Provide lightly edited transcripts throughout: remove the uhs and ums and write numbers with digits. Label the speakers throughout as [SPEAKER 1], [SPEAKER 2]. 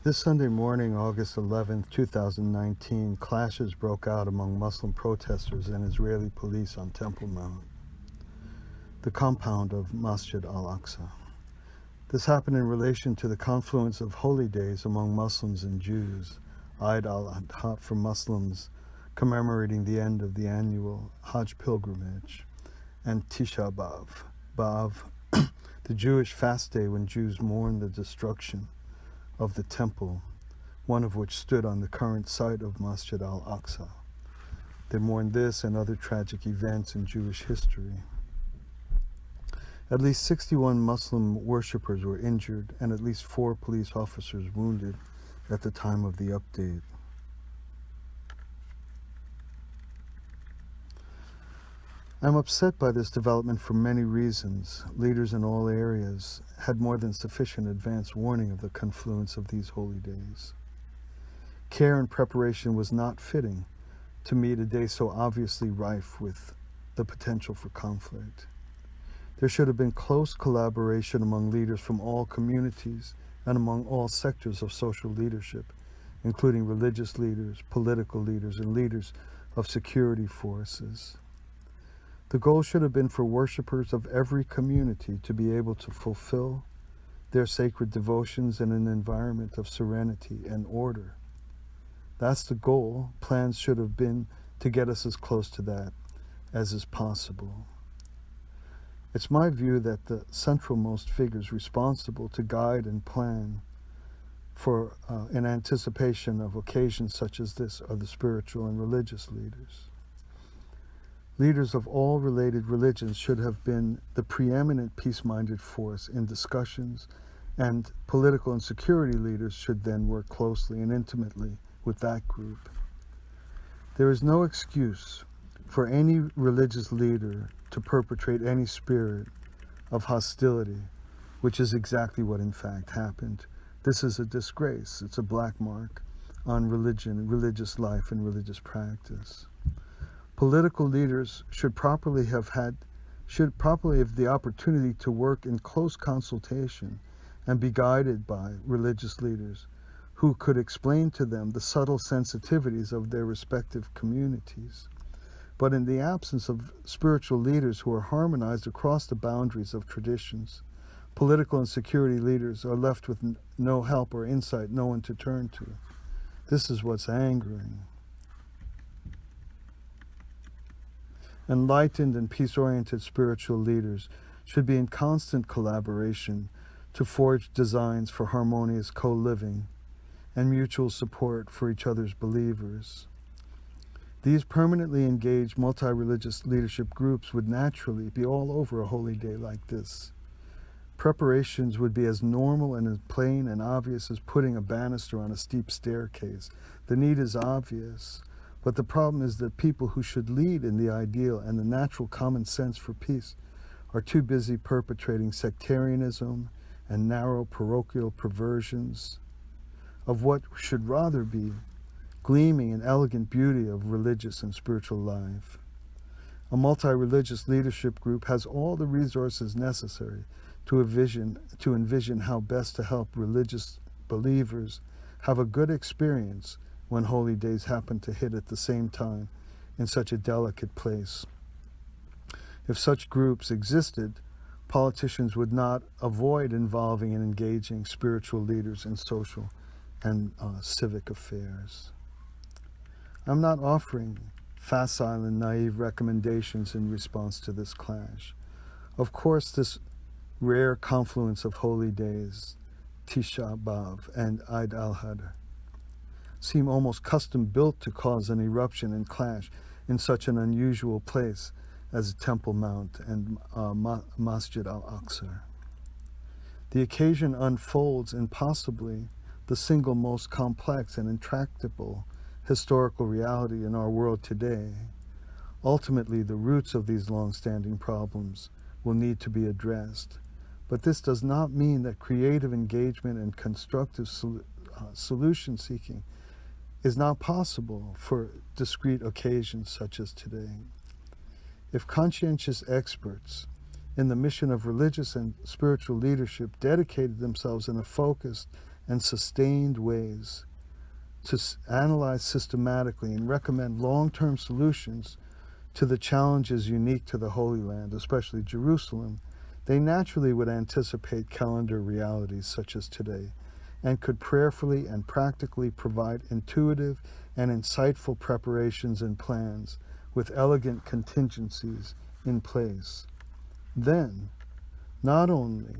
[SPEAKER 1] This Sunday morning, August 11, 2019, clashes broke out among Muslim protesters and Israeli police on Temple Mount, the compound of Masjid Al Aqua. This happened in relation to the confluence of holy days among Muslims and Jews, Eid al-Adha for Muslims, commemorating the end of the annual Hajj pilgrimage, and Tisha B'Av, the Jewish fast day when Jews mourn the destruction of the temple, one of which stood on the current site of Masjid Al Aqua. They mourned this and other tragic events in Jewish history. At least 61 Muslim worshippers were injured and at least 4 police officers wounded at the time of the update. I'm upset by this development for many reasons. Leaders in all areas had more than sufficient advance warning of the confluence of these holy days. Care and preparation was not fitting to meet a day so obviously rife with the potential for conflict. There should have been close collaboration among leaders from all communities and among all sectors of social leadership, including religious leaders, political leaders, and leaders of security forces. The goal should have been for worshippers of every community to be able to fulfill their sacred devotions in an environment of serenity and order. That's the goal. Plans should have been to get us as close to that as is possible. It's my view that the centralmost figures responsible to guide and plan for in anticipation of occasions such as this are the spiritual and religious leaders. Leaders of all related religions should have been the preeminent peace-minded force in discussions, and political and security leaders should then work closely and intimately with that group. There is no excuse for any religious leader to perpetrate any spirit of hostility, which is exactly what in fact happened. This is a disgrace. It's a black mark on religion, religious life, and religious practice. Political leaders should properly have the opportunity to work in close consultation and be guided by religious leaders who could explain to them the subtle sensitivities of their respective communities. But in the absence of spiritual leaders who are harmonized across the boundaries of traditions, political and security leaders are left with no help or insight, no one to turn to. This is what's angering. Enlightened and peace-oriented spiritual leaders should be in constant collaboration to forge designs for harmonious co-living and mutual support for each other's believers. These permanently engaged multi-religious leadership groups would naturally be all over a holy day like this. Preparations would be as normal and as plain and obvious as putting a banister on a steep staircase. The need is obvious. But the problem is that people who should lead in the ideal and the natural common sense for peace are too busy perpetrating sectarianism and narrow parochial perversions of what should rather be gleaming and elegant beauty of religious and spiritual life. A multi-religious leadership group has all the resources necessary to envision how best to help religious believers have a good experience when holy days happen to hit at the same time in such a delicate place. If such groups existed, politicians would not avoid involving and engaging spiritual leaders in social and civic affairs. I'm not offering facile and naive recommendations in response to this clash. Of course, this rare confluence of holy days, Tisha B'Av and Eid al-Adha, seem almost custom-built to cause an eruption and clash in such an unusual place as Temple Mount and Masjid Al Aqua. The occasion unfolds in possibly the single most complex and intractable historical reality in our world today. Ultimately, the roots of these long-standing problems will need to be addressed. But this does not mean that creative engagement and constructive solution-seeking is not possible for discrete occasions such as today. If conscientious experts in the mission of religious and spiritual leadership dedicated themselves in a focused and sustained ways to analyze systematically and recommend long-term solutions to the challenges unique to the Holy Land, especially Jerusalem, they naturally would anticipate calendar realities such as today, and could prayerfully and practically provide intuitive and insightful preparations and plans with elegant contingencies in place. Then, not only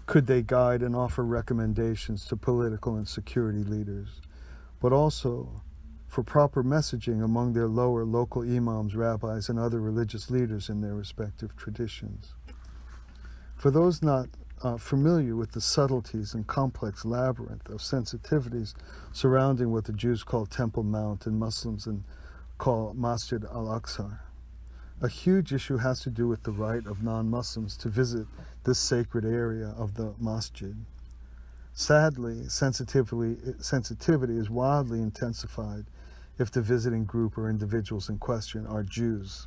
[SPEAKER 1] could they guide and offer recommendations to political and security leaders, but also for proper messaging among their lower local imams, rabbis, and other religious leaders in their respective traditions. For those not familiar with the subtleties and complex labyrinth of sensitivities surrounding what the Jews call Temple Mount and Muslims call Masjid Al Aqua, a huge issue has to do with the right of non-Muslims to visit this sacred area of the masjid. Sadly, sensitivity is wildly intensified if the visiting group or individuals in question are Jews.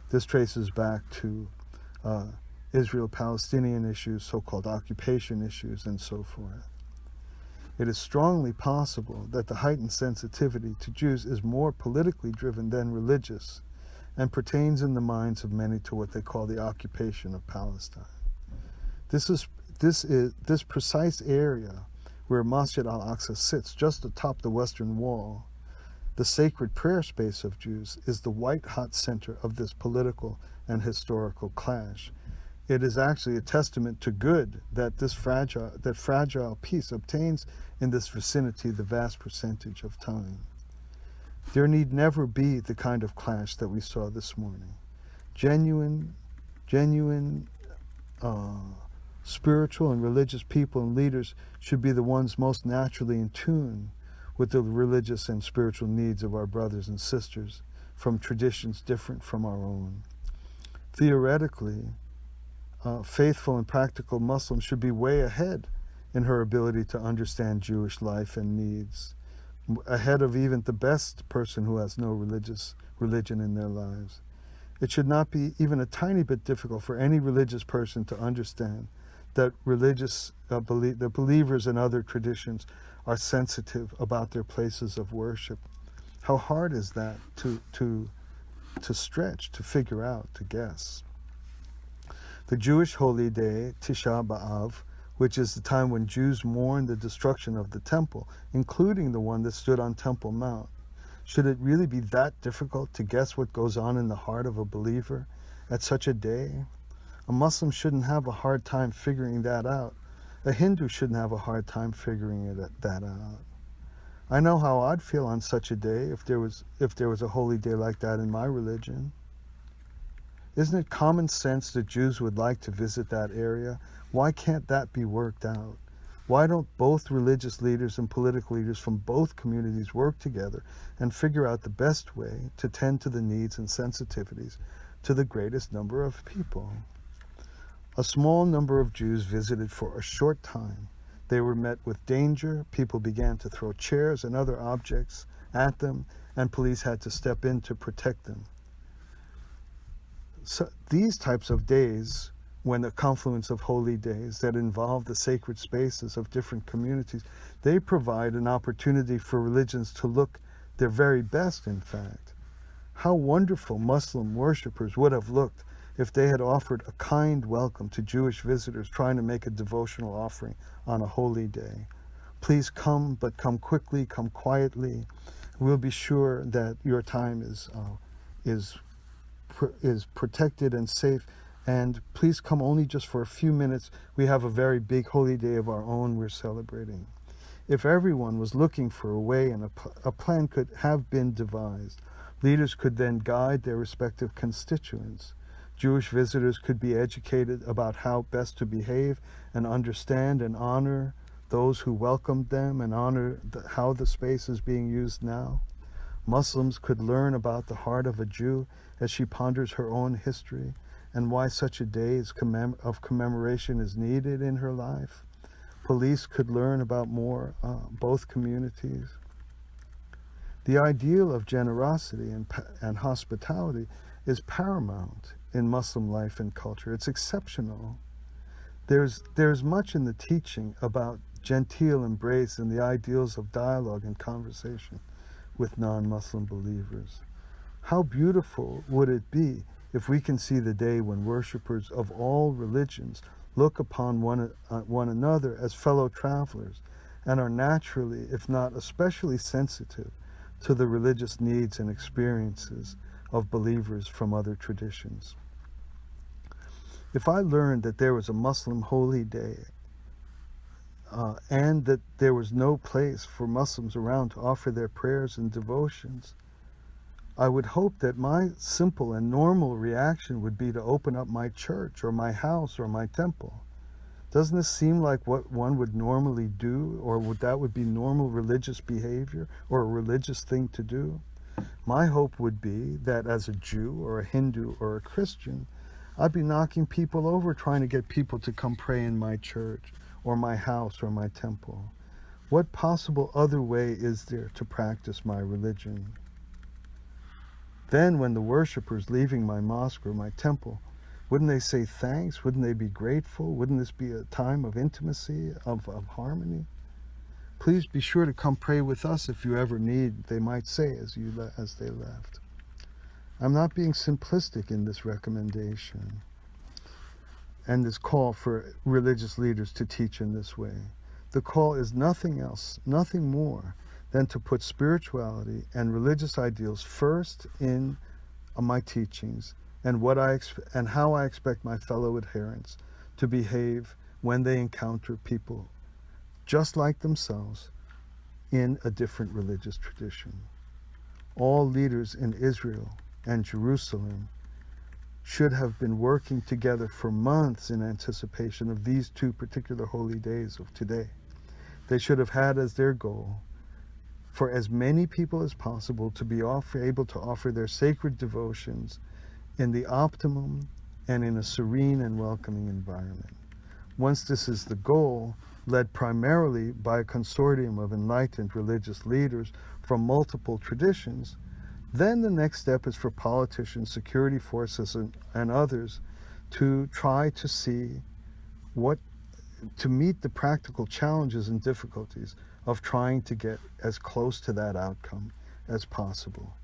[SPEAKER 1] This traces back to Israel-Palestinian issues, so-called occupation issues, and so forth. It is strongly possible that the heightened sensitivity to Jews is more politically driven than religious, and pertains in the minds of many to what they call the occupation of Palestine. This precise area where Masjid Al Aqua sits just atop the western wall, the sacred prayer space of Jews, is the white-hot center of this political and historical clash. It is actually a testament to good that fragile peace obtains in this vicinity the vast percentage of time. There need never be the kind of clash that we saw this morning. Genuine spiritual and religious people and leaders should be the ones most naturally in tune with the religious and spiritual needs of our brothers and sisters from traditions different from our own. Theoretically, faithful and practical Muslims should be way ahead in her ability to understand Jewish life and needs, ahead of even the best person who has no religion in their lives. It should not be even a tiny bit difficult for any religious person to understand that the believers in other traditions are sensitive about their places of worship. How hard is that to stretch, to figure out, to guess? The Jewish holy day, Tisha B'Av, which is the time when Jews mourn the destruction of the temple, including the one that stood on Temple Mount. Should it really be that difficult to guess what goes on in the heart of a believer at such a day? A Muslim shouldn't have a hard time figuring that out. A Hindu shouldn't have a hard time figuring that out. I know how I'd feel on such a day if there was a holy day like that in my religion. Isn't it common sense that Jews would like to visit that area? Why can't that be worked out? Why don't both religious leaders and political leaders from both communities work together and figure out the best way to tend to the needs and sensitivities to the greatest number of people? A small number of Jews visited for a short time. They were met with danger. People began to throw chairs and other objects at them, and police had to step in to protect them. So these types of days, when the confluence of holy days that involve the sacred spaces of different communities, they provide an opportunity for religions to look their very best, in fact. How wonderful Muslim worshippers would have looked if they had offered a kind welcome to Jewish visitors trying to make a devotional offering on a holy day. Please come, but come quickly, come quietly. We'll be sure that your time is protected and safe. And please come only just for a few minutes. We have a very big holy day of our own we're celebrating. If everyone was looking for a way and a plan could have been devised, leaders could then guide their respective constituents. Jewish visitors could be educated about how best to behave and understand and honor those who welcomed them and honor how the space is being used now. Muslims could learn about the heart of a Jew as she ponders her own history and why such a day of commemoration is needed in her life. Police could learn about both communities. The ideal of generosity and hospitality is paramount in Muslim life and culture. It's exceptional. There's much in the teaching about genteel embrace and the ideals of dialogue and conversation with non-Muslim believers. How beautiful would it be if we can see the day when worshipers of all religions look upon one another as fellow travelers and are naturally, if not especially sensitive to the religious needs and experiences of believers from other traditions. If I learned that there was a Muslim holy day and that there was no place for Muslims around to offer their prayers and devotions, I would hope that my simple and normal reaction would be to open up my church or my house or my temple. Doesn't this seem like what one would normally do, or that would be normal religious behavior or a religious thing to do? My hope would be that as a Jew or a Hindu or a Christian, I'd be knocking people over trying to get people to come pray in my church or my house or my temple. What possible other way is there to practice my religion? Then when the worshipers leaving my mosque or my temple, wouldn't they say thanks? Wouldn't they be grateful? Wouldn't this be a time of intimacy, of harmony? Please be sure to come pray with us if you ever need, they might say as they left. I'm not being simplistic in this recommendation and this call for religious leaders to teach in this way. The call is nothing else, nothing more than to put spirituality and religious ideals first in my teachings and and how I expect my fellow adherents to behave when they encounter people just like themselves in a different religious tradition. All leaders in Israel and Jerusalem should have been working together for months in anticipation of these two particular holy days of today. They should have had as their goal for as many people as possible to be able to offer their sacred devotions in the optimum and in a serene and welcoming environment. Once this is the goal, led primarily by a consortium of enlightened religious leaders from multiple traditions, then the next step is for politicians, security forces, and others to try to see to meet the practical challenges and difficulties of trying to get as close to that outcome as possible.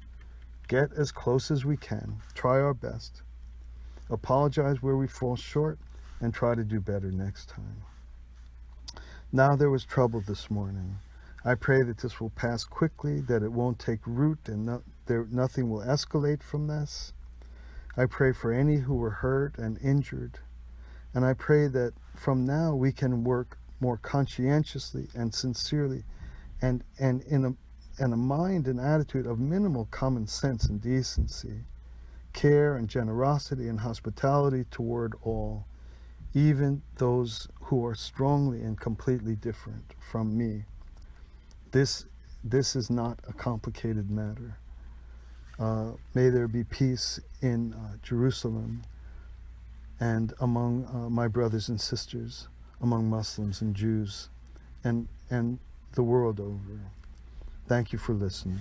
[SPEAKER 1] Get as close as we can, try our best, apologize where we fall short, and try to do better next time. Now there was trouble this morning. I pray that this will pass quickly, that it won't take root, and nothing will escalate from this. I pray for any who were hurt and injured, and I pray that from now we can work more conscientiously and sincerely and in a mind and attitude of minimal common sense and decency, care and generosity and hospitality toward all, even those who are strongly and completely different from me. This is not a complicated matter. May there be peace in Jerusalem and among my brothers and sisters, among Muslims and Jews, and the world over. Thank you for listening.